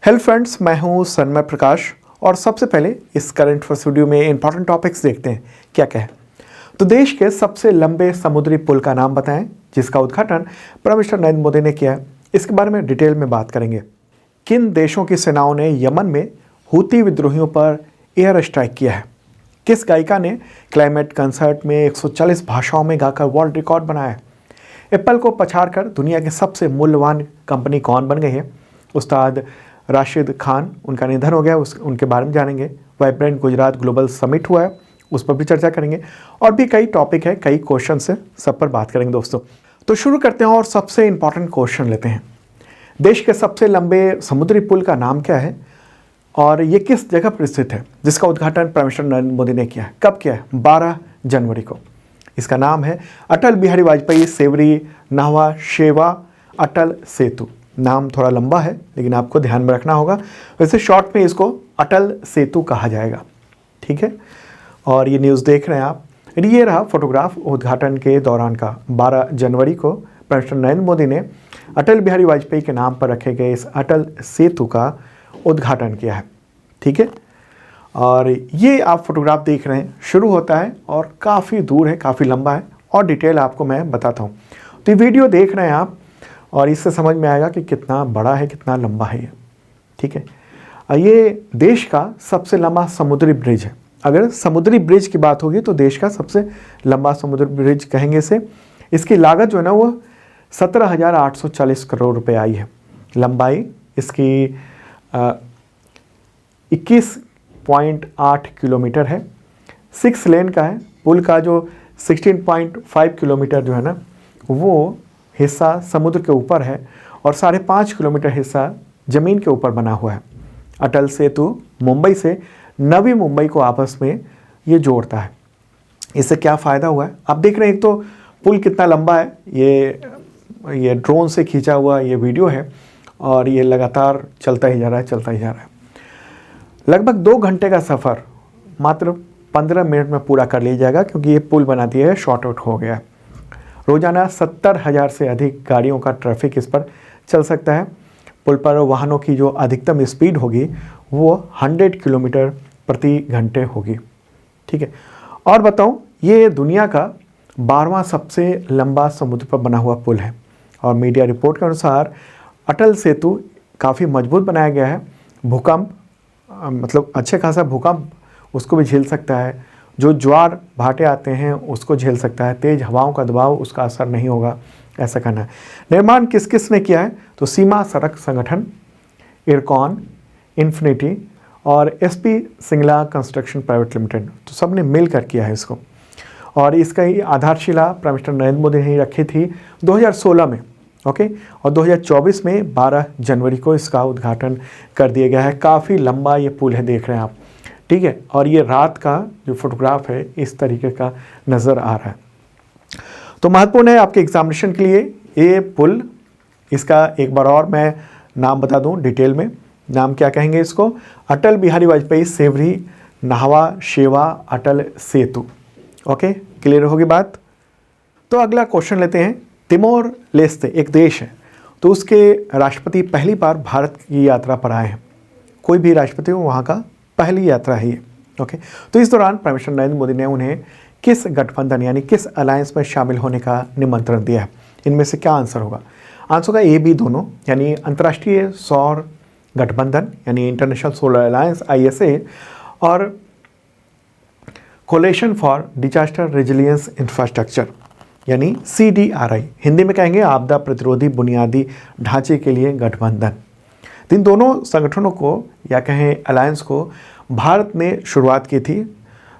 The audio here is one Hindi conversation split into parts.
हेलो फ्रेंड्स, मैं हूं सन्मय प्रकाश और सबसे पहले इस करंट फर्स्ट वीडियो में इंपॉर्टेंट टॉपिक्स देखते हैं क्या क्या है। तो देश के सबसे लंबे समुद्री पुल का नाम बताएं जिसका उद्घाटन प्राइम मिनिस्टर नरेंद्र मोदी ने किया है। इसके बारे में डिटेल में बात करेंगे। किन देशों की सेनाओं ने यमन में हूती विद्रोहियों पर एयर स्ट्राइक किया है। किस गायिका ने क्लाइमेट कंसर्ट में 140 भाषाओं में गाकर वर्ल्ड रिकॉर्ड बनाया है। एप्पल को पछाड़कर दुनिया की सबसे मूल्यवान कंपनी कौन बन गई है। उस्ताद राशिद खान, उनका निधन हो गया, उनके बारे में जानेंगे। वाइब्रेंट गुजरात ग्लोबल समिट हुआ है, उस पर भी चर्चा करेंगे। और भी कई टॉपिक है, कई क्वेश्चन है, सब पर बात करेंगे दोस्तों। तो शुरू करते हैं और सबसे इंपॉर्टेंट क्वेश्चन लेते हैं। देश के सबसे लंबे समुद्री पुल का नाम क्या है और ये किस जगह पर स्थित है, जिसका उद्घाटन प्राइम मिनिस्टर नरेंद्र मोदी ने किया है। कब किया है? 12 जनवरी को। इसका नाम है अटल बिहारी वाजपेयी सेवरी न्हावा शेवा अटल सेतु। नाम थोड़ा लंबा है लेकिन आपको ध्यान में रखना होगा। वैसे शॉर्ट में इसको अटल सेतु कहा जाएगा, ठीक है। और ये न्यूज़ देख रहे हैं आप। ये रहा फोटोग्राफ उद्घाटन के दौरान का। 12 जनवरी को प्राइम मिनिस्टर नरेंद्र मोदी ने अटल बिहारी वाजपेयी के नाम पर रखे गए इस अटल सेतु का उद्घाटन किया है, ठीक है। और ये आप फोटोग्राफ देख रहे हैं, शुरू होता है और काफ़ी दूर है, काफ़ी लंबा है और डिटेल आपको मैं बताता हूँ। तो ये वीडियो देख रहे हैं आप और इससे समझ में आएगा कि कितना बड़ा है, कितना लंबा है ये, ठीक है। ये देश का सबसे लंबा समुद्री ब्रिज है। अगर समुद्री ब्रिज की बात होगी तो देश का सबसे लंबा समुद्री ब्रिज कहेंगे इसे। इसकी लागत जो है ना वो 17,840 करोड़ रुपए आई है। लंबाई इसकी 21.8 किलोमीटर है। 6 लेन का है। पुल का जो 16.5 किलोमीटर जो है ना वो हिस्सा समुद्र के ऊपर है और 5.5 किलोमीटर हिस्सा ज़मीन के ऊपर बना हुआ है। अटल सेतु मुंबई से नवी मुंबई को आपस में ये जोड़ता है। इससे क्या फ़ायदा हुआ है आप देख रहे हैं। एक तो पुल कितना लंबा है, ये ड्रोन से खींचा हुआ ये वीडियो है और ये लगातार चलता ही जा रहा है। लगभग 2 घंटे का सफ़र मात्र 15 मिनट में पूरा कर लिया जाएगा क्योंकि ये पुल बना दिया है, शॉर्ट आउट हो गया है। रोज़ाना 70,000 से अधिक गाड़ियों का ट्रैफिक इस पर चल सकता है। पुल पर वाहनों की जो अधिकतम स्पीड होगी वो 100 किलोमीटर प्रति घंटे होगी, ठीक है। और बताऊं, ये दुनिया का 12वां सबसे लंबा समुद्र पर बना हुआ पुल है और मीडिया रिपोर्ट के अनुसार अटल सेतु काफ़ी मजबूत बनाया गया है। भूकंप मतलब अच्छे खासा भूकंप उसको भी झेल सकता है। जो ज्वार भाटे आते हैं उसको झेल सकता है। तेज़ हवाओं का दबाव उसका असर नहीं होगा, ऐसा करना है। निर्माण किस किस ने किया है? तो सीमा सड़क संगठन, इरकॉन, इन्फिनिटी और SP Singla construction private limited, तो सब ने मिलकर किया है इसको। और इसका ही आधारशिला प्राइम मिनिस्टर नरेंद्र मोदी ने रखी थी 2016 में, ओके। और 2024 में 12 जनवरी को इसका उद्घाटन कर दिया गया है। काफ़ी लंबा ये पुल है, देख रहे हैं आप, ठीक है। और ये रात का जो फोटोग्राफ है इस तरीके का नज़र आ रहा है। तो महत्वपूर्ण है आपके एग्जामिनेशन के लिए ये पुल। इसका एक बार और मैं नाम बता दूं डिटेल में। नाम क्या कहेंगे इसको? अटल बिहारी वाजपेयी सेवरी न्हावा शेवा अटल सेतु, ओके। क्लियर होगी बात। तो अगला क्वेश्चन लेते हैं। तिमोर लेस्ते एक देश है, तो उसके राष्ट्रपति पहली बार भारत की यात्रा पर आए हैं। कोई भी राष्ट्रपति हो वहाँ का पहली यात्रा है ये, ओके। तो इस दौरान प्राइम मिनिस्टर नरेंद्र मोदी ने उन्हें किस गठबंधन यानी किस अलायंस में शामिल होने का निमंत्रण दिया है। इनमें से क्या आंसर होगा? आंसर होगा ए बी दोनों, यानी अंतर्राष्ट्रीय सौर गठबंधन यानी इंटरनेशनल सोलर अलायंस ISA और coalition for disaster resilience infrastructure यानी CDRI, हिंदी में कहेंगे आपदा प्रतिरोधी बुनियादी ढांचे के लिए गठबंधन। इन दोनों संगठनों को या कहें अलायंस को भारत ने शुरुआत की थी,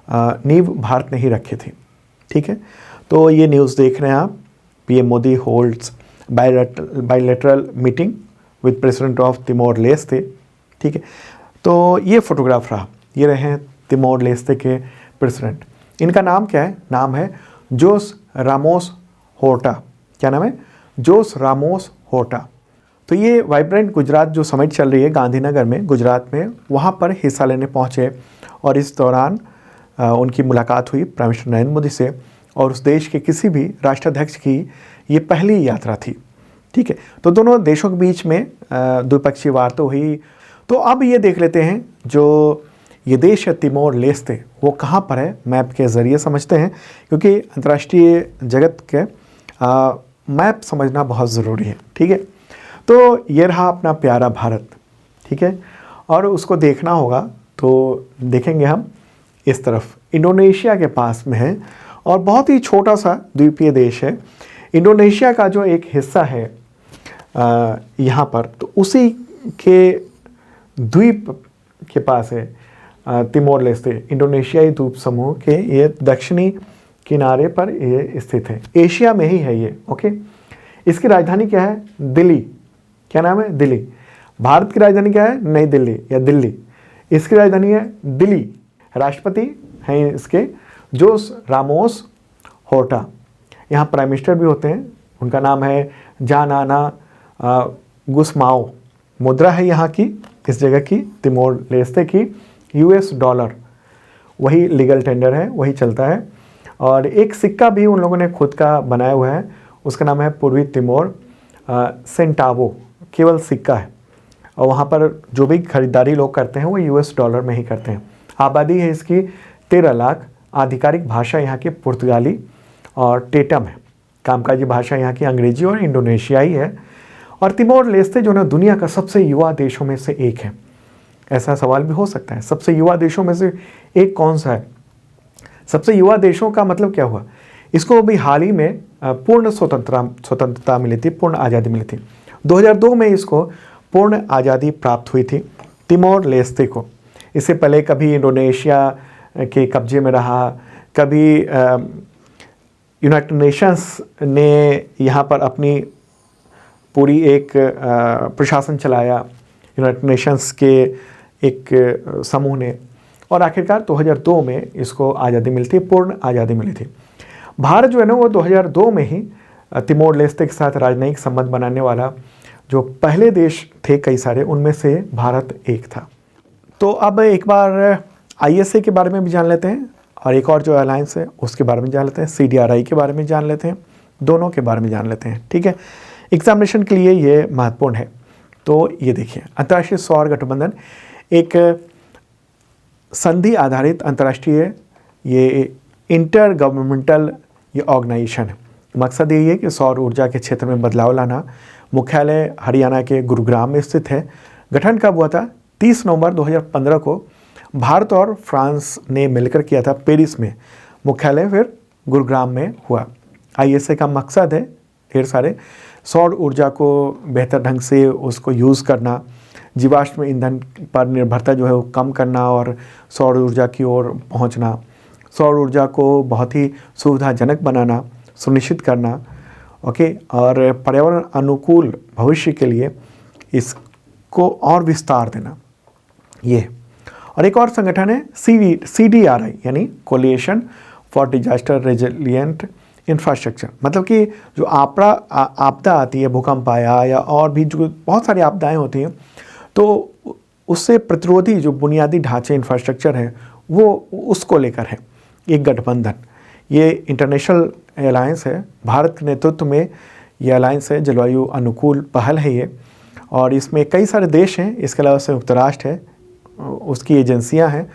नींव भारत ने ही रखी थी, ठीक है। तो ये न्यूज़ देख रहे हैं आप। PM Modi holds bilateral meeting with president of Timor Leste, ठीक है। तो ये फोटोग्राफ रहा, ये रहे हैं तिमोर लेस्ते के प्रेसिडेंट। इनका नाम क्या है? नाम है जोस रामोस होर्टा। क्या नाम है? जोस रामोस होर्टा। तो ये वाइब्रेंट गुजरात जो समिट चल रही है गांधीनगर में, गुजरात में, वहाँ पर हिस्सा लेने पहुँचे और इस दौरान उनकी मुलाकात हुई प्राइम मिनिस्टर नरेंद्र मोदी से। और उस देश के किसी भी राष्ट्राध्यक्ष की ये पहली यात्रा थी, ठीक है। तो दोनों देशों के बीच में द्विपक्षीय वार्ता हुई। तो अब ये देख लेते हैं जो ये देश है तिमोर लेस्ते, वो कहाँ पर है मैप के ज़रिए समझते हैं, क्योंकि अंतर्राष्ट्रीय जगत के मैप समझना बहुत ज़रूरी है। ठीक है, तो ये रहा अपना प्यारा भारत। ठीक है, और उसको देखना होगा तो देखेंगे हम इस तरफ इंडोनेशिया के पास में है और बहुत ही छोटा सा द्वीपीय देश है। इंडोनेशिया का जो एक हिस्सा है यहाँ पर, तो उसी के द्वीप के पास है तिमोर लेस्ते। इंडोनेशियाई द्वीप समूह के ये दक्षिणी किनारे पर ये स्थित है, एशिया में ही है ये। ओके, इसकी राजधानी क्या है? दिल्ली। क्या नाम है? दिल्ली। भारत की राजधानी क्या है? नई दिल्ली या दिल्ली। इसकी राजधानी है दिल्ली। राष्ट्रपति हैं इसके जोस रामोस होर्टा। यहाँ प्राइम मिनिस्टर भी होते हैं, उनका नाम है जानाना गुस्माओ। मुद्रा है यहाँ की, इस जगह की, तिमोर लेस्ते की, US डॉलर। वही लीगल टेंडर है, वही चलता है। और एक सिक्का भी उन लोगों ने खुद का बनाया हुआ है, उसका नाम है पूर्वी तिमोर सेंटावो। केवल सिक्का है और वहाँ पर जो भी खरीदारी लोग करते हैं वो US डॉलर में ही करते हैं। आबादी है इसकी 13 लाख। आधिकारिक भाषा यहाँ की पुर्तगाली और टेटम है। कामकाजी भाषा यहाँ की अंग्रेजी और इंडोनेशियाई है। और तिमोर लेस्ते जो है दुनिया का सबसे युवा देशों में से एक है। ऐसा सवाल भी हो सकता है, सबसे युवा देशों में से एक कौन सा है? सबसे युवा देशों का मतलब क्या हुआ? इसको भी हाल ही में पूर्ण स्वतंत्रता मिली थी, पूर्ण आज़ादी मिली थी। 2002 में इसको पूर्ण आज़ादी प्राप्त हुई थी तिमोर लेस्ते को। इससे पहले कभी इंडोनेशिया के कब्जे में रहा, कभी यूनाइटेड नेशंस ने यहाँ पर अपनी पूरी एक प्रशासन चलाया, यूनाइटेड नेशंस के एक समूह ने, और आखिरकार 2002 में इसको आज़ादी मिली थी, पूर्ण आज़ादी मिली थी। भारत जो है ना वो 2002 में ही तिमोर लेस्ते के साथ राजनयिक संबंध बनाने वाला जो पहले देश थे कई सारे, उनमें से भारत एक था। तो अब एक बार ISA के बारे में भी जान लेते हैं और एक और जो अलायंस है उसके बारे में जान लेते हैं, CDRI के बारे में जान लेते हैं, दोनों के बारे में जान लेते हैं। ठीक है, एग्जामिनेशन के लिए ये महत्वपूर्ण है। तो ये देखिए, अंतर्राष्ट्रीय सौर गठबंधन एक संधि आधारित अंतर्राष्ट्रीय ये इंटर गवर्नमेंटल ये ऑर्गेनाइजेशन है। मकसद यही है कि सौर ऊर्जा के क्षेत्र में बदलाव लाना। मुख्यालय हरियाणा के गुरुग्राम में स्थित है। गठन कब हुआ था? 30 नवंबर 2015 को भारत और फ्रांस ने मिलकर किया था पेरिस में। मुख्यालय फिर गुरुग्राम में हुआ। ISA का मकसद है ढेर सारे सौर ऊर्जा को बेहतर ढंग से उसको यूज़ करना, जीवाश्म ईंधन पर निर्भरता जो है वो कम करना और सौर ऊर्जा की ओर पहुंचना, सौर ऊर्जा को बहुत ही सुविधाजनक बनाना, सुनिश्चित करना। ओके, और पर्यावरण अनुकूल भविष्य के लिए इसको और विस्तार देना ये। और एक और संगठन है CDRI यानी coalition for disaster resilient infrastructure. मतलब कि जो आपदा आती है, भूकंप आया या और भी जो बहुत सारी आपदाएं होती हैं, तो उससे प्रतिरोधी जो बुनियादी ढांचे इंफ्रास्ट्रक्चर है वो उसको लेकर है एक गठबंधन। ये इंटरनेशनल अलायंस है, भारत के नेतृत्व में ये अलायंस है, जलवायु अनुकूल पहल है ये। और इसमें कई सारे देश हैं, इसके अलावा संयुक्त राष्ट्र है, उसकी एजेंसियां हैं,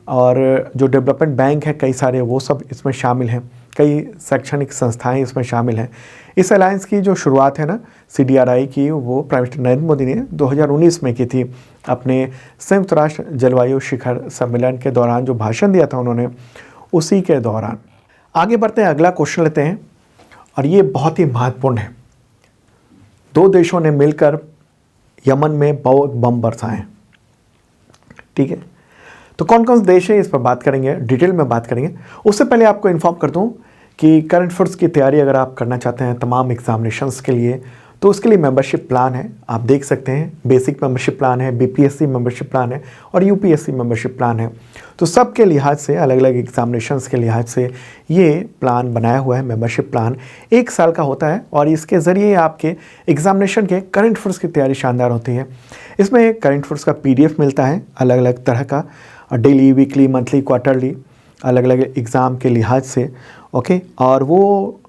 और जो डेवलपमेंट बैंक है कई सारे, वो सब इसमें शामिल हैं। कई शैक्षणिक संस्थाएं इसमें शामिल हैं। इस अलायंस की जो शुरुआत है ना CDRI की, वो प्राइम मिनिस्टर नरेंद्र मोदी ने 2019 में की थी। अपने संयुक्त राष्ट्र जलवायु शिखर सम्मेलन के दौरान जो भाषण दिया था उन्होंने, उसी के दौरान। आगे बढ़ते हैं, अगला क्वेश्चन लेते हैं और ये बहुत ही महत्वपूर्ण है। 2 देशों ने मिलकर यमन में बहुत बम बरसाए। ठीक है, तो कौन कौन से देश है इस पर बात करेंगे, डिटेल में बात करेंगे। उससे पहले आपको इन्फॉर्म कर दूं कि करंट अफेयर्स की तैयारी अगर आप करना चाहते हैं तमाम एग्जामिनेशंस के लिए, तो उसके लिए मेंबरशिप प्लान है, आप देख सकते हैं। बेसिक मेंबरशिप प्लान है, BPSC मेंबरशिप प्लान है और UPSC मेंबरशिप प्लान है। तो सब के लिहाज से, अलग अलग एग्जामिनेशंस के लिहाज से ये प्लान बनाया हुआ है। मेंबरशिप प्लान 1 साल का होता है और इसके ज़रिए आपके एग्जामिनेशन के करंट अफेयर्स की तैयारी शानदार होती है। इसमें करंट अफेयर्स का PDF मिलता है अलग अलग तरह का, डेली, वीकली, मंथली, क्वार्टरली, अलग अलग एग्ज़ाम के लिहाज से। ओके, और वो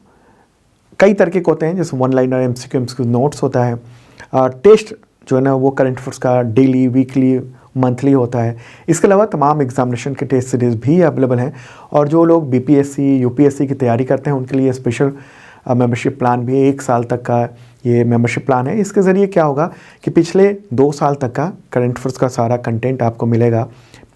कई तरह के होते हैं, जैसे 1 लाइनर, MCQ नोट्स होता है। टेस्ट जो है ना वो करंट अफेयर्स का डेली, वीकली, मंथली होता है। इसके अलावा तमाम एग्जामिनेशन के टेस्ट सीरीज़ भी अवेलेबल हैं। और जो लोग बीपीएससी, यूपीएससी की तैयारी करते हैं उनके लिए स्पेशल मेंबरशिप प्लान भी है। 1 साल तक का ये मेंबरशिप प्लान है। इसके ज़रिए क्या होगा कि पिछले 2 साल तक का करंट अफेयर्स का सारा कंटेंट आपको मिलेगा,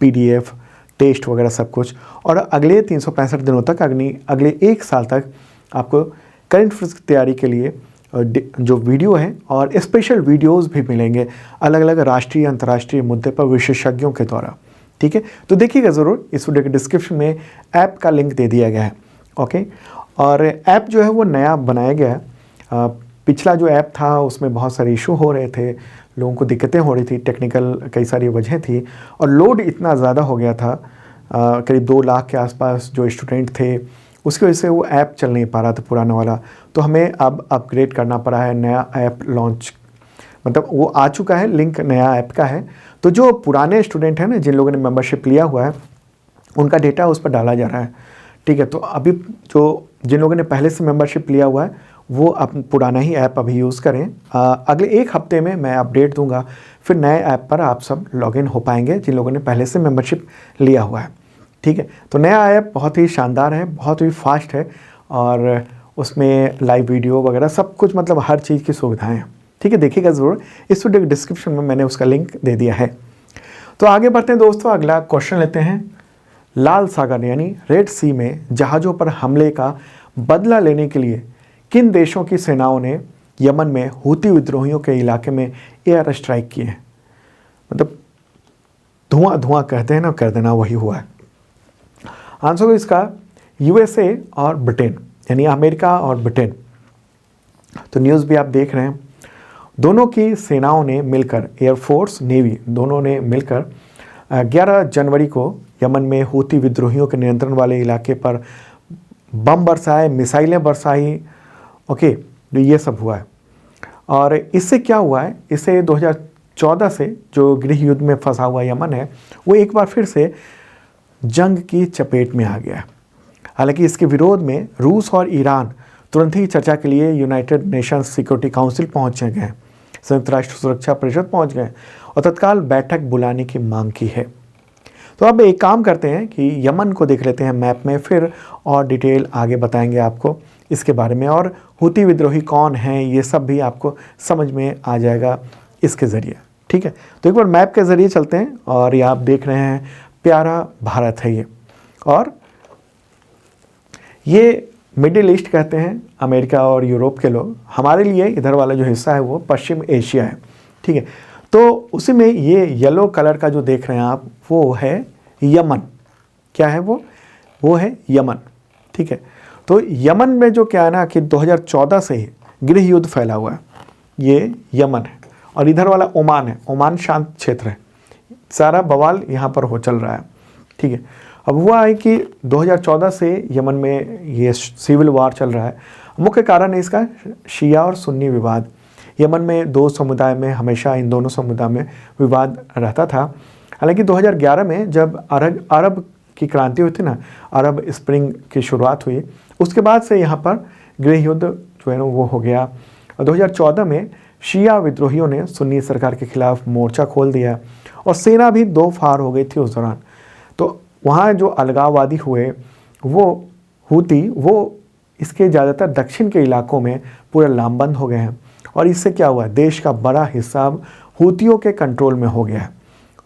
पीडीएफ, टेस्ट वगैरह सब कुछ। और अगले 365 दिनों तक, अगले 1 साल तक आपको करंट अफेयर्स की तैयारी के लिए जो वीडियो है और स्पेशल वीडियोस भी मिलेंगे अलग अलग राष्ट्रीय अंतर्राष्ट्रीय मुद्दे पर विशेषज्ञों के द्वारा। ठीक है, तो देखिएगा ज़रूर, इस वीडियो के डिस्क्रिप्शन में ऐप का लिंक दे दिया गया है। ओके, और ऐप जो है वो नया बनाया गया है। पिछला जो ऐप था उसमें बहुत सारे इशू हो रहे थे, लोगों को दिक्कतें हो रही थी, टेक्निकल कई सारी वजह थी और लोड इतना ज़्यादा हो गया था, करीब 2 लाख के आसपास जो स्टूडेंट थे, उसकी वजह से वो ऐप चल नहीं पा रहा था पुराना वाला। तो हमें अब अपग्रेड करना पड़ा है, नया ऐप लॉन्च, मतलब वो आ चुका है, लिंक नया ऐप का है। तो जो पुराने स्टूडेंट हैं ना, जिन लोगों ने मेंबरशिप लिया हुआ है, उनका डेटा उस पर डाला जा रहा है। ठीक है, तो अभी जो जिन लोगों ने पहले से मेंबरशिप लिया हुआ है वो अब पुराना ही ऐप अभी यूज़ करें। अगले 1 हफ्ते में मैं अपडेट दूंगा, फिर नए ऐप पर आप सब लॉगिन हो पाएंगे जिन लोगों ने पहले से मेंबरशिप लिया हुआ है। ठीक है, तो नया ऐप बहुत ही शानदार है, बहुत ही फास्ट है और उसमें लाइव वीडियो वगैरह सब कुछ, मतलब हर चीज़ की सुविधाएं हैं। ठीक है, देखिएगा ज़रूर, इस वीडियो के डिस्क्रिप्शन में मैंने उसका लिंक दे दिया है। तो आगे बढ़ते हैं दोस्तों, अगला क्वेश्चन लेते हैं। लाल सागर यानी रेड सी में जहाज़ों पर हमले का बदला लेने के लिए किन देशों की सेनाओं ने यमन में हूती विद्रोहियों के इलाके में एयर स्ट्राइक किए हैं? मतलब धुआं धुआं कहते हैं ना, कर देना, वही हुआ है। आंसर है इसका यूएसए और ब्रिटेन, यानी अमेरिका और ब्रिटेन। तो न्यूज़ भी आप देख रहे हैं, दोनों की सेनाओं ने मिलकर, एयरफोर्स, नेवी, दोनों ने मिलकर 11 जनवरी को यमन में हूती विद्रोहियों के नियंत्रण वाले इलाके पर बम बरसाए, मिसाइलें बरसाई। ओके, तो ये सब हुआ है। और इससे क्या हुआ है, इससे 2014 से जो गृह युद्ध में फंसा हुआ यमन है वो एक बार फिर से जंग की चपेट में आ गया है। हालांकि इसके विरोध में रूस और ईरान तुरंत ही चर्चा के लिए यूनाइटेड नेशंस सिक्योरिटी काउंसिल पहुंच गए, संयुक्त राष्ट्र सुरक्षा परिषद पहुंच गए और तत्काल बैठक बुलाने की मांग की है। तो अब एक काम करते हैं कि यमन को देख लेते हैं मैप में, फिर और डिटेल आगे बताएंगे आपको इसके बारे में, और हूती विद्रोही कौन हैं ये सब भी आपको समझ में आ जाएगा इसके ज़रिए। ठीक है, तो एक बार मैप के ज़रिए चलते हैं और ये आप देख रहे हैं प्यारा भारत है ये, और ये मिडिल ईस्ट कहते हैं अमेरिका और यूरोप के लोग। हमारे लिए इधर वाला जो हिस्सा है वो पश्चिम एशिया है। ठीक है, तो उसी में ये येलो कलर का जो देख रहे हैं आप वो है यमन। क्या है वो है यमन। ठीक है, तो यमन में जो क्या है ना कि 2014 से ही गृह युद्ध फैला हुआ है, ये यमन है। और इधर वाला ओमान है, ओमान शांत क्षेत्र है, सारा बवाल यहाँ पर हो चल रहा है। ठीक है, अब हुआ है कि 2014 से यमन में ये सिविल वार चल रहा है। मुख्य कारण है इसका शिया और सुन्नी विवाद। यमन में 2 समुदाय में हमेशा इन दोनों समुदाय में विवाद रहता था। हालांकि 2011 में जब अरब की क्रांति हुई थी ना, अरब स्प्रिंग की शुरुआत हुई, उसके बाद से यहाँ पर गृह युद्ध जो है ना वो हो गया। 2014 में शिया विद्रोहियों ने सुन्नी सरकार के खिलाफ मोर्चा खोल दिया और सेना भी 2 फार हो गई थी उस दौरान। तो वहाँ जो अलगाववादी हुए वो हूती, वो इसके ज़्यादातर दक्षिण के इलाकों में पूरा लामबंद हो गए हैं। और इससे क्या हुआ, देश का बड़ा हिस्सा हूतियों के कंट्रोल में हो गया है।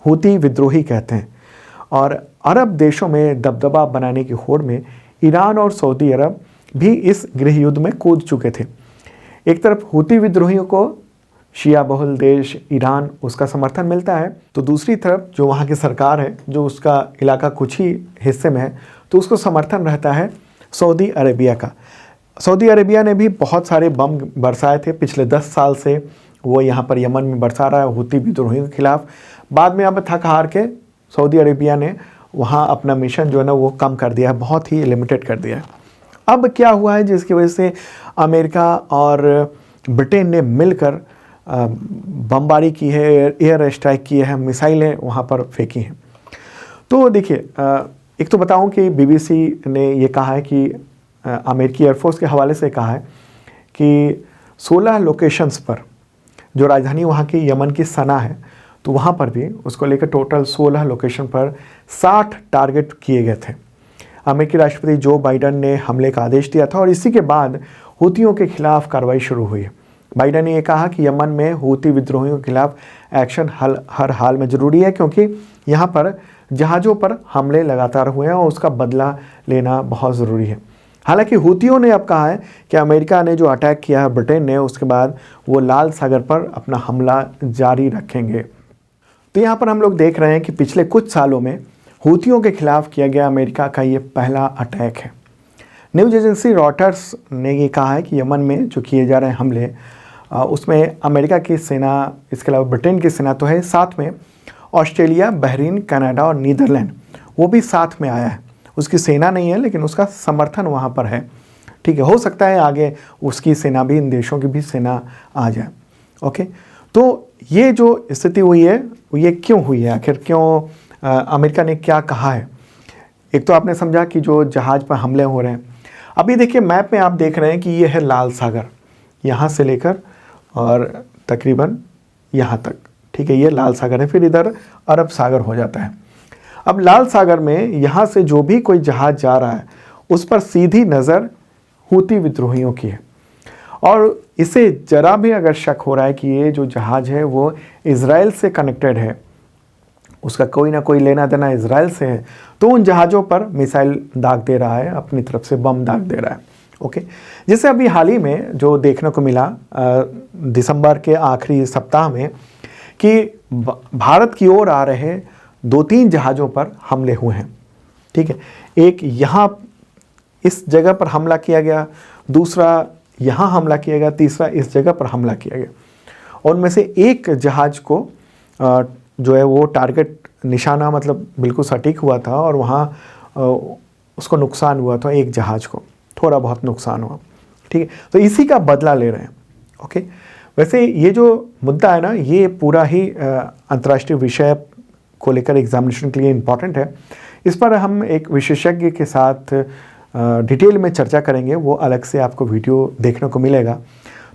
हूती विद्रोही कहते हैं। और अरब देशों में दबदबा बनाने की होड़ में ईरान और सऊदी अरब भी इस गृह युद्ध में कूद चुके थे। एक तरफ हूती विद्रोहियों को शिया बहुल देश ईरान उसका समर्थन मिलता है, तो दूसरी तरफ जो वहाँ की सरकार है, जो उसका इलाका कुछ ही हिस्से में है, तो उसको समर्थन रहता है सऊदी अरेबिया का। सऊदी अरेबिया ने भी बहुत सारे बम बरसाए थे पिछले 10 साल से, वो यहाँ पर यमन में बरसा रहा है हूती विद्रोहियों के खिलाफ। बाद में अब थक हार के सऊदी अरेबिया ने वहाँ अपना मिशन जो है ना वो कम कर दिया है, बहुत ही लिमिटेड कर दिया है। अब क्या हुआ है जिसकी वजह से अमेरिका और ब्रिटेन ने मिलकर बमबारी की है, एयर स्ट्राइक की है, मिसाइलें वहाँ पर फेंकी हैं। तो देखिए, एक तो बताऊं कि बीबीसी ने ये कहा है कि अमेरिकी एयरफोर्स के हवाले से कहा है कि 16 लोकेशंस पर जो राजधानी वहाँ की यमन की सना है, तो वहाँ पर भी उसको लेकर टोटल 16 लोकेशन पर 60 टारगेट किए गए थे। अमेरिकी राष्ट्रपति जो बाइडन ने हमले का आदेश दिया था और इसी के बाद हूतियों के खिलाफ कार्रवाई शुरू हुई है। बाइडन ने यह कहा कि यमन में हूती विद्रोहियों के खिलाफ एक्शन हर हाल में ज़रूरी है, क्योंकि यहाँ पर जहाज़ों पर हमले लगातार हुए हैं और उसका बदला लेना बहुत ज़रूरी है। हालांकि हूतियों ने अब कहा है कि अमेरिका ने जो अटैक किया है ब्रिटेन ने, उसके बाद वो लाल सागर पर अपना हमला जारी रखेंगे। तो यहाँ पर हम लोग देख रहे हैं कि पिछले कुछ सालों में हूतियों के खिलाफ किया गया अमेरिका का ये पहला अटैक है। न्यूज़ एजेंसी रॉयटर्स ने ये कहा है कि यमन में जो किए जा रहे हैं हमले, उसमें अमेरिका की सेना, इसके अलावा ब्रिटेन की सेना तो है, साथ में ऑस्ट्रेलिया, बहरीन, कनाडा और नीदरलैंड वो भी साथ में आया है। उसकी सेना नहीं है लेकिन उसका समर्थन वहाँ पर है। ठीक है, हो सकता है आगे उसकी सेना भी, इन देशों की भी सेना आ जाए। ओके, तो ये जो स्थिति हुई है ये क्यों हुई है, आखिर क्यों, अमेरिका ने क्या कहा है? एक तो आपने समझा कि जो जहाज़ पर हमले हो रहे हैं। अभी देखिए मैप में आप देख रहे हैं कि ये है लाल सागर, यहाँ से लेकर और तकरीबन यहाँ तक। ठीक है, ये लाल सागर है, फिर इधर अरब सागर हो जाता है। अब लाल सागर में यहाँ से जो भी कोई जहाज़ जा रहा है उस पर सीधी नज़र हूती विद्रोहियों की है, और इसे जरा भी अगर शक हो रहा है कि ये जो जहाज़ है वो इज़राइल से कनेक्टेड है, उसका कोई ना कोई लेना देना इज़राइल से है, तो उन जहाज़ों पर मिसाइल दाग दे रहा है, अपनी तरफ से बम दाग दे रहा है। ओके, जैसे अभी हाल ही में जो देखने को मिला दिसंबर के आखिरी सप्ताह में कि भारत की ओर आ रहे 2-3 जहाज़ों पर हमले हुए हैं। ठीक है, एक यहाँ इस जगह पर हमला किया गया, दूसरा यहाँ हमला किया गया, तीसरा इस जगह पर हमला किया गया। और उनमें से एक जहाज़ को जो है वो टारगेट निशाना मतलब बिल्कुल सटीक हुआ था और वहाँ उसको नुकसान हुआ था, एक जहाज़ को थोड़ा बहुत नुकसान हुआ। ठीक है, तो इसी का बदला ले रहे हैं। ओके, वैसे ये जो मुद्दा है ना, ये पूरा ही अंतर्राष्ट्रीय विषय को लेकर एग्जामिनेशन के लिए इम्पॉर्टेंट है। इस पर हम एक विशेषज्ञ के साथ डिटेल में चर्चा करेंगे, वो अलग से आपको वीडियो देखने को मिलेगा।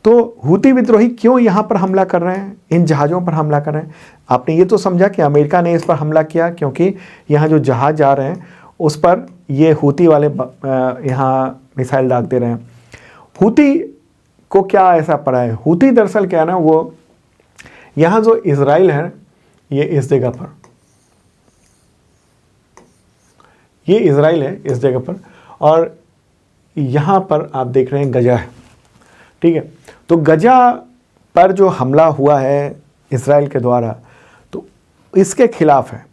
तो हूती विद्रोही क्यों यहाँ पर हमला कर रहे हैं, इन जहाज़ों पर हमला कर रहे हैं? आपने ये तो समझा कि अमेरिका ने इस पर हमला किया क्योंकि यहाँ जो जहाज़ जा रहे हैं उस पर ये हूती वाले यहाँ मिसाइल दाग दे रहे हैं। हूती को क्या ऐसा पड़ा है? हूती दरअसल क्या है ना, वो यहाँ जो इज़राइल है, ये इस जगह पर, ये इज़राइल है इस जगह पर, और यहाँ पर आप देख रहे हैं गजा है। ठीक है, तो गजा पर जो हमला हुआ है इज़राइल के द्वारा, तो इसके खिलाफ है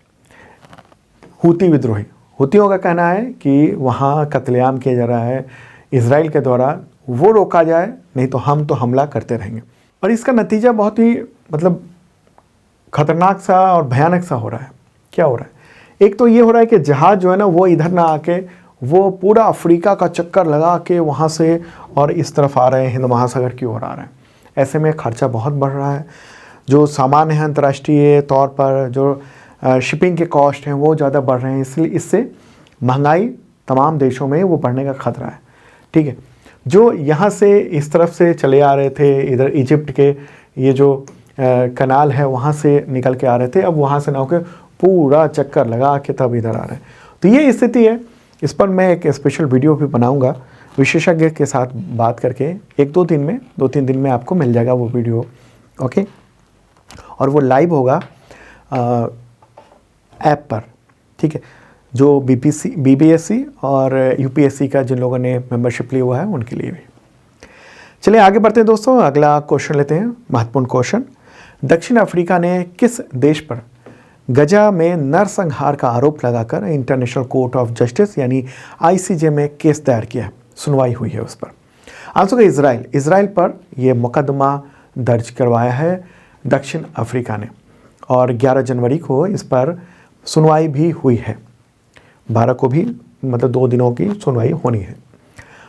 हूती विद्रोही। हूतियों का कहना है कि वहाँ कत्लेआम किया जा रहा है इज़राइल के द्वारा, वो रोका जाए, नहीं तो हम तो हमला करते रहेंगे। और इसका नतीजा बहुत ही मतलब खतरनाक सा और भयानक सा हो रहा है। क्या हो रहा है? एक तो ये हो रहा है कि जहाज़ जो है ना वो इधर ना आके वो पूरा अफ्रीका का चक्कर लगा के वहाँ से और इस तरफ आ रहे हैं, हिंद महासागर की ओर आ रहे हैं। ऐसे में खर्चा बहुत बढ़ रहा है। जो सामान है अंतर्राष्ट्रीय तौर पर, जो शिपिंग के कॉस्ट हैं वो ज़्यादा बढ़ रहे हैं, इसलिए इससे महंगाई तमाम देशों में वो बढ़ने का खतरा है। ठीक है, जो यहाँ से इस तरफ से चले आ रहे थे, इधर इजिप्ट के ये जो कनाल है वहाँ से निकल के आ रहे थे, अब वहाँ से ना होकर पूरा चक्कर लगा के तब इधर आ रहे हैं। तो ये स्थिति है। इस पर मैं एक स्पेशल वीडियो भी बनाऊंगा विशेषज्ञ के साथ बात करके, 2-3 दिन में आपको मिल जाएगा वो वीडियो। ओके, और वो लाइव होगा ऐप पर। ठीक है, जो BBSC और UPSC का जिन लोगों ने मेंबरशिप लिया हुआ है उनके लिए भी। चलिए आगे बढ़ते हैं दोस्तों, अगला क्वेश्चन लेते हैं, महत्वपूर्ण क्वेश्चन। दक्षिण अफ्रीका ने किस देश पर गजा में नरसंहार का आरोप लगाकर इंटरनेशनल कोर्ट ऑफ जस्टिस यानी ICJ में केस दायर किया है, सुनवाई हुई है उस पर? आंसर है इज़राइल। इज़राइल पर यह मुकदमा दर्ज करवाया है दक्षिण अफ्रीका ने, और 11 जनवरी को इस पर सुनवाई भी हुई है। 12 को भी मतलब 2 दिनों की सुनवाई होनी है।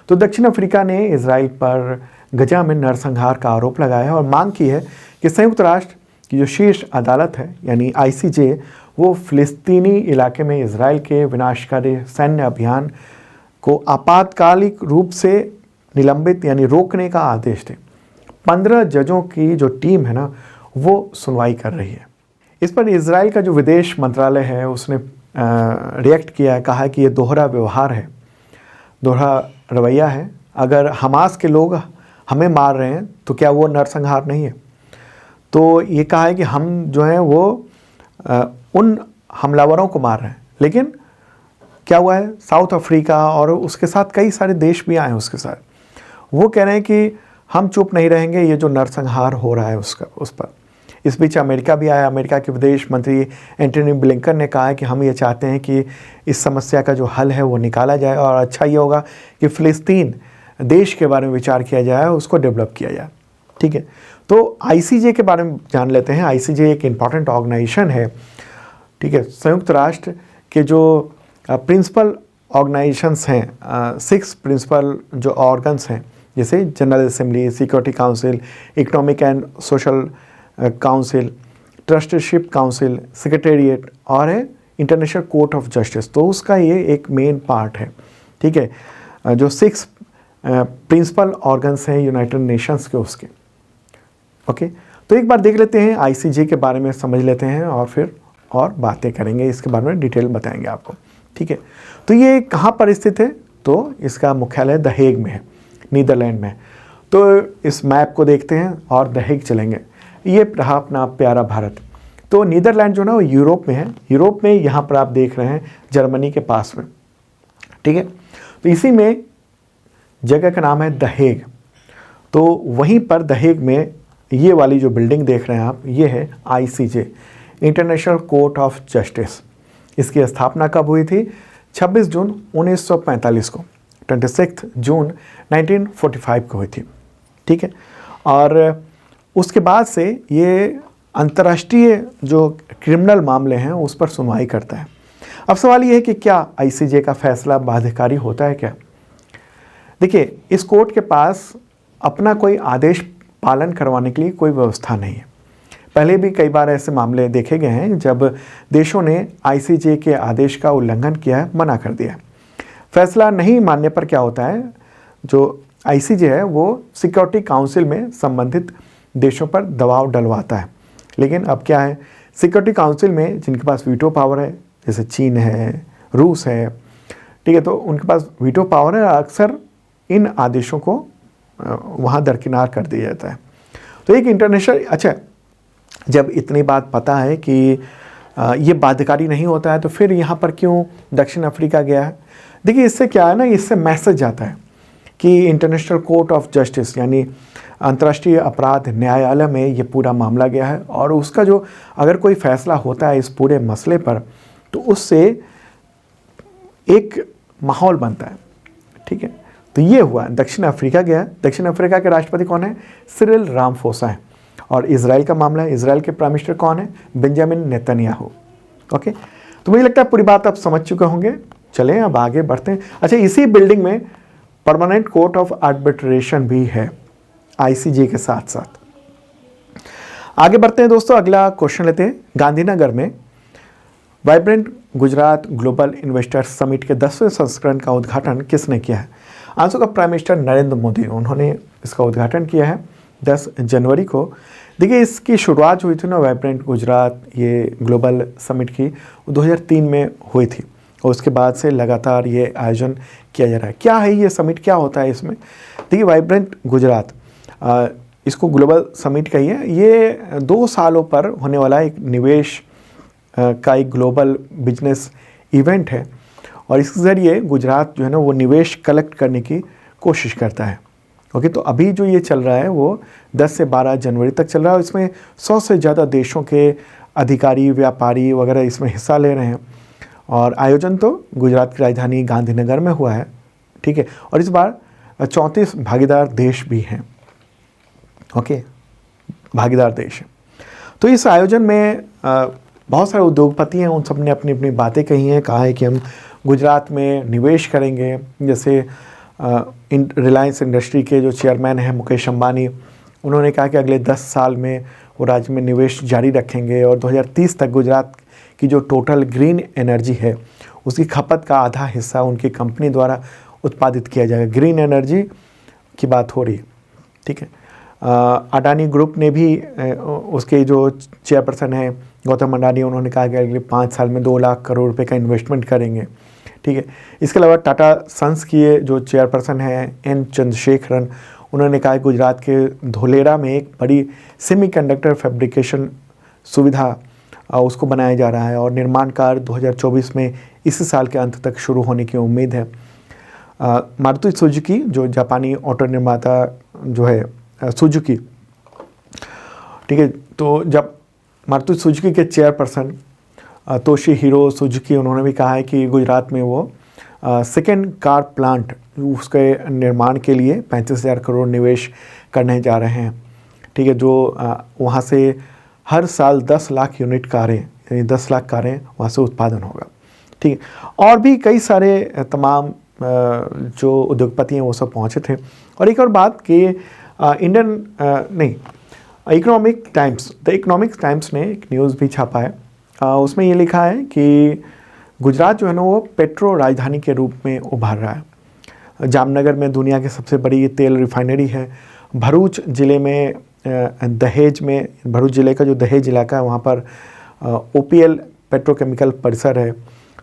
तो दक्षिण अफ्रीका ने इज़राइल पर गजा में नरसंहार का आरोप लगाया है और मांग की है कि संयुक्त राष्ट्र की जो शीर्ष अदालत है यानी ICJ, वो फ़िलिस्तीनी इलाके में इज़राइल के विनाशकारी सैन्य अभियान को आपातकालिक रूप से निलंबित यानी रोकने का आदेश दे। 15 जजों की जो टीम है ना वो सुनवाई कर रही है। इस पर इजराइल का जो विदेश मंत्रालय है उसने रिएक्ट किया है, कहा है कि ये दोहरा व्यवहार है, दोहरा रवैया है। अगर हमास के लोग हमें मार रहे हैं तो क्या वो नरसंहार नहीं है? तो ये कहा है कि हम जो है वो उन हमलावरों को मार रहे हैं, लेकिन क्या हुआ है, साउथ अफ्रीका और उसके साथ कई सारे देश भी आए हैं उसके साथ, वो कह रहे हैं कि हम चुप नहीं रहेंगे, ये जो नरसंहार हो रहा है उसका उस पर। इस बीच अमेरिका भी आया। अमेरिका के विदेश मंत्री एंटनी ब्लिंकन ने कहा है कि हम ये चाहते हैं कि इस समस्या का जो हल है वो निकाला जाए, और अच्छा ये होगा कि फ़िलिस्तीन देश के बारे में विचार किया जाए, उसको डेवलप किया जाए। ठीक है, तो ICJ के बारे में जान लेते हैं। ICJ एक इम्पॉर्टेंट ऑर्गेनाइजेशन है। ठीक है, संयुक्त राष्ट्र के जो प्रिंसिपल ऑर्गेनाइजेशंस हैं, 6 प्रिंसिपल जो ऑर्गन्स हैं, जैसे general assembly, security council, economic and social council, trusteeship council, secretariat और है इंटरनेशनल कोर्ट ऑफ जस्टिस। तो उसका ये एक मेन पार्ट है। ठीक है, जो 6 प्रिंसिपल ऑर्गन्स हैं यूनाइटेड नेशंस के उसके। ओके, तो एक बार देख लेते हैं ICJ के बारे में, समझ लेते हैं और फिर और बातें करेंगे, इसके बारे में डिटेल बताएंगे आपको। ठीक है, तो ये कहाँ पर स्थित है? तो इसका मुख्यालय द हेग में है, नीदरलैंड में। तो इस मैप को देखते हैं और द हेग चलेंगे। ये रहा अपना प्यारा भारत। तो नीदरलैंड जो ना वो यूरोप में है। यूरोप में यहाँ पर आप देख रहे हैं जर्मनी के पास में। ठीक है, तो इसी में जगह का नाम है द हेग। तो वहीं पर द हेग में ये वाली जो बिल्डिंग देख रहे हैं आप, ये है ICJ, international court of justice. इसकी स्थापना कब हुई थी? 26 जून 1945 को, 26 जून 1945 को हुई थी। ठीक है, और उसके बाद से ये अंतर्राष्ट्रीय जो क्रिमिनल मामले हैं उस पर सुनवाई करता है। अब सवाल ये है कि क्या ICJ का फैसला बाध्यकारी होता है क्या? देखिए, इस कोर्ट के पास अपना कोई आदेश पालन करवाने के लिए कोई व्यवस्था नहीं है। पहले भी कई बार ऐसे मामले देखे गए हैं जब देशों ने ICJ के आदेश का उल्लंघन किया है, मना कर दिया है। फैसला नहीं मानने पर क्या होता है, जो ICJ है वो सिक्योरिटी काउंसिल में संबंधित देशों पर दबाव डलवाता है। लेकिन अब क्या है, सिक्योरिटी काउंसिल में जिनके पास वीटो पावर है, जैसे चीन है, रूस है, ठीक है, तो उनके पास वीटो पावर है, अक्सर इन आदेशों को वहाँ दरकिनार कर दिया जाता है। तो एक इंटरनेशनल, अच्छा, जब इतनी बात पता है कि ये बाध्यकारी नहीं होता है, तो फिर यहाँ पर क्यों दक्षिण अफ्रीका गया है? देखिए, इससे क्या है ना, इससे मैसेज जाता है कि इंटरनेशनल कोर्ट ऑफ जस्टिस यानी अंतर्राष्ट्रीय अपराध न्यायालय में ये पूरा मामला गया है, और उसका जो अगर कोई फैसला होता है इस पूरे मसले पर, तो उससे एक माहौल बनता है। ठीक है, तो ये हुआ, दक्षिण अफ्रीका गया। दक्षिण अफ्रीका के राष्ट्रपति कौन है? सिरिल रामाफोसा है। और इजराइल का मामला है, इजराइल के प्राइम मिनिस्टर कौन है? Benjamin Netanyahu. ओके, तो मुझे लगता है पूरी बात आप समझ चुके होंगे। चलें अब आगे बढ़ते हैं। अच्छा, इसी बिल्डिंग में परमानेंट कोर्ट ऑफ आर्बिट्रेशन भी है ICJ के साथ साथ। आगे बढ़ते हैं दोस्तों, अगला क्वेश्चन लेते हैं। गांधीनगर में vibrant Gujarat global investors summit के 10वें संस्करण का उद्घाटन किसने किया है? आंसर का प्राइम मिनिस्टर नरेंद्र मोदी, उन्होंने इसका उद्घाटन किया है 10 जनवरी को। देखिए, इसकी शुरुआत हुई थी ना वाइब्रेंट गुजरात ये ग्लोबल समिट की, 2003 में हुई थी, और उसके बाद से लगातार ये आयोजन किया जा रहा है। क्या है ये समिट, क्या होता है इसमें? देखिए, वाइब्रेंट गुजरात, इसको ग्लोबल समिट कहिए, ये 2 सालों पर होने वाला एक निवेश का एक ग्लोबल बिजनेस इवेंट है, और इसके ज़रिए गुजरात जो है ना वो निवेश कलेक्ट करने की कोशिश करता है। ओके, तो अभी जो ये चल रहा है वो 10 से 12 जनवरी तक चल रहा है, और इसमें 100 से ज़्यादा देशों के अधिकारी, व्यापारी वगैरह इसमें हिस्सा ले रहे हैं। और आयोजन तो गुजरात की राजधानी गांधीनगर में हुआ है। ठीक है, और इस बार 34 भागीदार देश भी हैं। ओके, भागीदार देश। तो इस आयोजन में बहुत सारे उद्योगपति हैं, उन सब ने अपनी अपनी बातें कही हैं। कहा है कि हम गुजरात में निवेश करेंगे। जैसे रिलायंस इंडस्ट्री के जो चेयरमैन हैं मुकेश अंबानी, उन्होंने कहा कि अगले 10 साल में वो राज्य में निवेश जारी रखेंगे, और 2030 तक गुजरात की जो टोटल ग्रीन एनर्जी है उसकी खपत का आधा हिस्सा उनकी कंपनी द्वारा उत्पादित किया जाएगा। ग्रीन एनर्जी की बात हो रही है। ठीक है, अडानी ग्रुप ने भी उसके जो चेयरपर्सन हैं गौतम अडानी, उन्होंने कहा कि अगले 5 साल में 2 लाख करोड़ रुपए का इन्वेस्टमेंट करेंगे। ठीक है, इसके अलावा टाटा सन्स की जो चेयरपर्सन हैं एन चंद्रशेखरन, उन्होंने कहा कि गुजरात के धोलेरा में एक बड़ी सेमीकंडक्टर फैब्रिकेशन सुविधा उसको बनाया जा रहा है और निर्माण कार्य 2024 में इसी साल के अंत तक शुरू होने की उम्मीद है। मारुति सुजुकी जो जापानी ऑटो निर्माता जो है सुजुकी, ठीक है, तो जब मारुति सुजुकी के चेयरपर्सन तोशिहिरो सुजुकी, उन्होंने भी कहा है कि गुजरात में वो सेकेंड कार प्लांट उसके निर्माण के लिए 35,000 करोड़ निवेश करने जा रहे हैं। ठीक है, जो वहाँ से हर साल 10 लाख यूनिट कारें, यानी 10 लाख कारें वहाँ से उत्पादन होगा। ठीक है, और भी कई सारे तमाम जो उद्योगपति हैं वो सब पहुँचे थे। और एक और बात कि इकोनॉमिक टाइम्स ने एक न्यूज़ भी छापा है, उसमें ये लिखा है कि गुजरात जो है ना वो पेट्रो राजधानी के रूप में उभर रहा है। जामनगर में दुनिया की सबसे बड़ी तेल रिफाइनरी है। भरूच ज़िले में भरूच ज़िले का जो दहेज इलाका है वहाँ पर OPL पेट्रोकेमिकल परिसर है।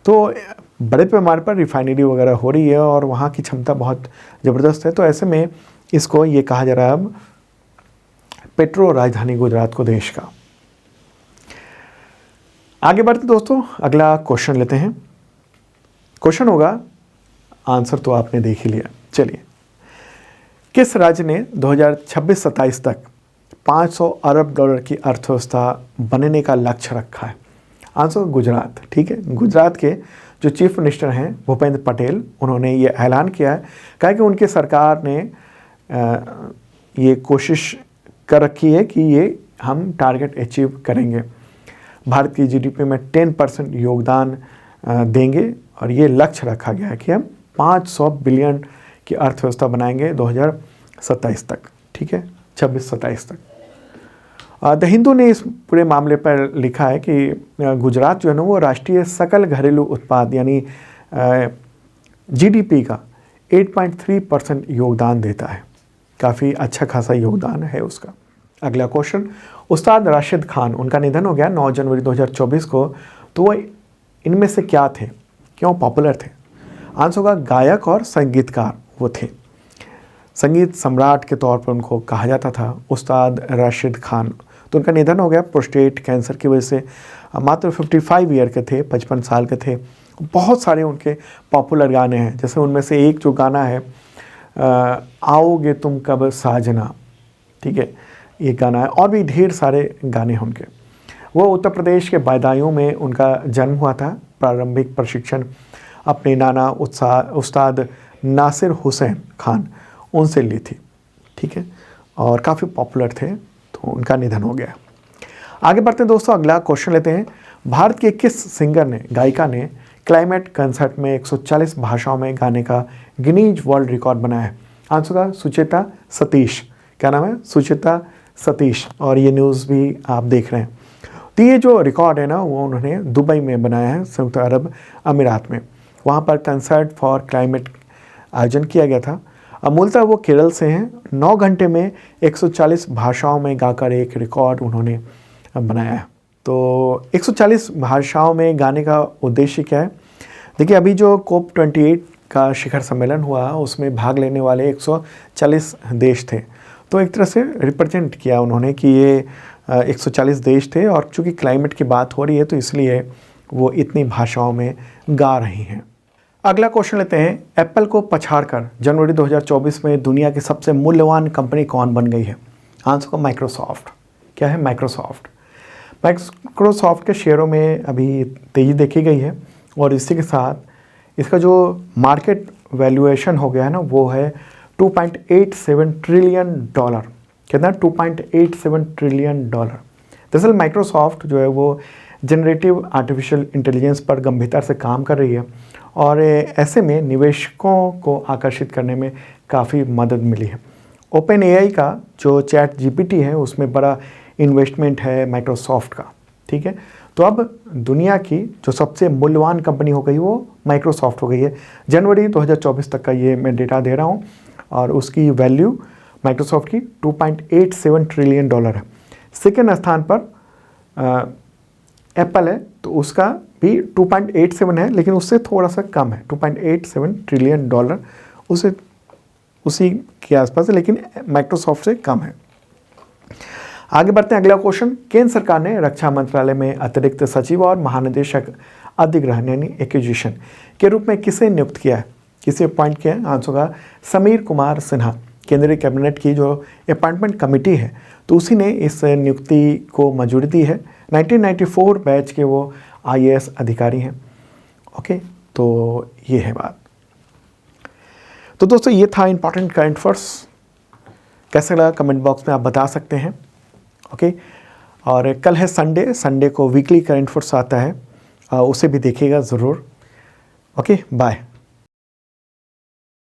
तो बड़े पैमाने पर रिफाइनरी वगैरह हो रही है और वहाँ की क्षमता बहुत ज़बरदस्त है। तो ऐसे में इसको ये कहा जा रहा है अब पेट्रो राजधानी गुजरात को देश का। आगे बढ़ते दोस्तों, अगला क्वेश्चन लेते हैं। क्वेश्चन होगा, आंसर तो आपने देख ही लिया। चलिए, किस राज्य ने 2026-27 तक 500 अरब डॉलर की अर्थव्यवस्था बनने का लक्ष्य रखा है? आंसर गुजरात। ठीक है, गुजरात के जो चीफ मिनिस्टर हैं भूपेंद्र पटेल, उन्होंने ये ऐलान किया है, कहा कि उनकी सरकार ने ये कोशिश कर रखी है कि ये हम टारगेट अचीव करेंगे। भारत की GDP में 10% योगदान देंगे और ये लक्ष्य रखा गया है कि हम 500 बिलियन की अर्थव्यवस्था बनाएंगे 2027 तक। ठीक है, 26-27 तक। द हिंदू ने इस पूरे मामले पर लिखा है कि गुजरात जो है ना वो राष्ट्रीय सकल घरेलू उत्पाद यानी GDP का 8.3% योगदान देता है। काफ़ी अच्छा खासा योगदान है उसका। अगला क्वेश्चन, उस्ताद राशिद खान, उनका निधन हो गया 9 जनवरी 2024 को। तो वो इनमें से क्या थे, क्यों पॉपुलर थे? आंसर होगा गायक और संगीतकार वो थे। संगीत सम्राट के तौर पर उनको कहा जाता था उस्ताद राशिद खान। तो उनका निधन हो गया प्रोस्टेट कैंसर की वजह से। मात्र 55 ईयर के थे, 55 साल के थे। बहुत सारे उनके पॉपुलर गाने हैं, जैसे उनमें से एक जो गाना है आओगे तुम कब साजना, ठीक है, ये गाना है। और भी ढेर सारे गाने हैं उनके। वो उत्तर प्रदेश के बदायूं में उनका जन्म हुआ था। प्रारंभिक प्रशिक्षण अपने नाना उस्ताद नासिर हुसैन खान उनसे ली थी। ठीक है, और काफ़ी पॉपुलर थे, तो उनका निधन हो गया। आगे बढ़ते हैं दोस्तों, अगला क्वेश्चन लेते हैं। भारत के किस सिंगर ने, गायिका ने क्लाइमेट कंसर्ट में 140 भाषाओं में गाने का गिनीज वर्ल्ड रिकॉर्ड बनाया है? आंसर का सुचिता सतीश। क्या नाम है? सुचिता सतीश। और ये न्यूज़ भी आप देख रहे हैं। तो ये जो रिकॉर्ड है ना वो उन्होंने दुबई में बनाया है, संयुक्त अरब अमीरात में। वहाँ पर कंसर्ट फॉर क्लाइमेट आयोजन किया गया था। मूलतः वो केरल से हैं। 9 घंटे में 140 भाषाओं में गाकर एक रिकॉर्ड उन्होंने बनाया है। तो 140 भाषाओं में गाने का उद्देश्य क्या है? देखिए, अभी जो COP28 का शिखर सम्मेलन हुआ उसमें भाग लेने वाले 140 देश थे। तो एक तरह से रिप्रेजेंट किया उन्होंने कि ये 140 देश थे, और चूँकि क्लाइमेट की बात हो रही है तो इसलिए वो इतनी भाषाओं में गा रही हैं। अगला क्वेश्चन लेते हैं। एप्पल को पछाड़कर जनवरी 2024 में दुनिया की सबसे मूल्यवान कंपनी कौन बन गई है? आंसर को माइक्रोसॉफ्ट। क्या है? माइक्रोसॉफ्ट। माइक्रोसॉफ्ट के शेयरों में अभी तेज़ी देखी गई है, और इसी के साथ इसका जो मार्केट वैल्यूएशन हो गया है ना वो है $2.87 ट्रिलियन। कितना? $2.87 ट्रिलियन। दरअसल माइक्रोसॉफ्ट जो है वो जनरेटिव आर्टिफिशियल इंटेलिजेंस पर गंभीरता से काम कर रही है, और ऐसे में निवेशकों को आकर्षित करने में काफ़ी मदद मिली है। ओपन AI का जो ChatGPT है उसमें बड़ा इन्वेस्टमेंट है माइक्रोसॉफ्ट का। ठीक है, तो अब दुनिया की जो सबसे मूल्यवान कंपनी हो गई वो माइक्रोसॉफ्ट हो गई है। जनवरी 2024 तक का ये मैं डेटा दे रहा हूँ, और उसकी वैल्यू माइक्रोसॉफ्ट की 2.87 ट्रिलियन डॉलर है। सेकेंड स्थान पर एप्पल है, तो उसका भी 2.87 है, लेकिन उससे थोड़ा सा कम है, 2.87 ट्रिलियन डॉलर उसी के आसपास है, लेकिन माइक्रोसॉफ्ट से कम है। आगे बढ़ते हैं, अगला क्वेश्चन। केंद्र सरकार ने रक्षा मंत्रालय में अतिरिक्त सचिव और महानिदेशक अधिग्रहण यानी एक्विजिशन के रूप में किसे नियुक्त किया है, किसे अपॉइंट किया है? आंसर होगा समीर कुमार सिन्हा। केंद्रीय कैबिनेट की जो अपॉइंटमेंट कमेटी है, तो उसी ने इस नियुक्ति को मंजूरी दी है। 1994 बैच के वो IAS अधिकारी हैं। ओके, तो ये है बात। तो दोस्तों ये था इंपॉर्टेंट करंट अफेयर्स। कैसा लगा कमेंट बॉक्स में आप बता सकते हैं। ओके, और कल है संडे को वीकली करंट अफेयर्स आता है, उसे भी देखिएगा ज़रूर। Okay, bye.